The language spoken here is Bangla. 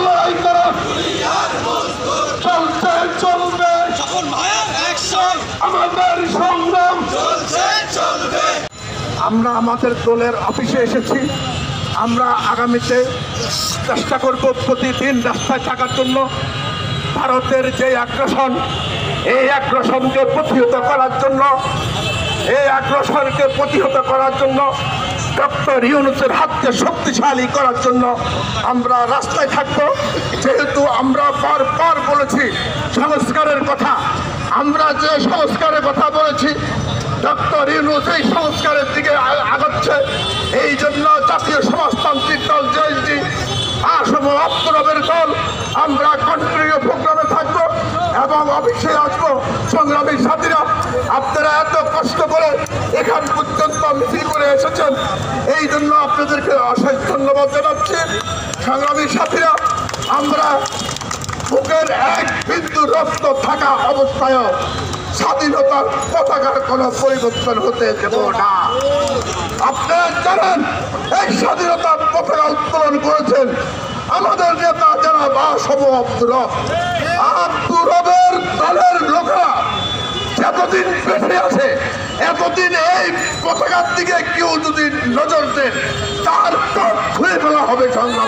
লড়াই করো, চলছে চলবে আমাদের সংগ্রাম। আমরা আমাদের দলের অফিসে এসেছি। আমরা আগামীতে চেষ্টা করব প্রতিদিন রাস্তায় থাকার জন্য। ভারতের যে আগ্রাসন, এই আগ্রাসনকে প্রতিহত করার জন্য, ডক্টর ইউনূসের হাতকে শক্তিশালী করার জন্য আমরা রাস্তায় থাকবো। যেহেতু আমরা বারবার বলেছি সংস্কারের কথা, আমরা যে সংস্কারের কথা বলেছি ডক্টর ইউনূস এই সংস্কারের দিকে আগাচ্ছে। এই জন্য জাতীয় সমাজতান্ত্রিক দল জেএসডি আসম আব্দুর দল আমরা কন্টিনিউ প্রোগ্রামে থাকবো এবং অফিসে আসবো। সংগ্রামী সাথীরা, আপনারা এত কষ্ট করে এখান পর্যন্ত মিছিল করে এসেছেন, এই জন্য আপনাদেরকে অশেষ ধন্যবাদ জানাচ্ছি। সংগ্রামী সাথীরা, আমরা বুকের এক বিন্দু রক্ত থাকা অবস্থায়ও স্বাধীনতার পতাকার কোনো পরিবর্তন হতে দেব না। আপনারা জানেন এই স্বাধীনতার পতাকা উত্তোলন করেছেন আমাদের নেতা জনাব আসম আব্দুর রবের দলের লোকরা। যতদিন বেঁচে আছে এতদিন এই পতাকার দিকে কেউ যদি নজর দেন তার পথ খুলে ফেলা হবে সংগ্রাম।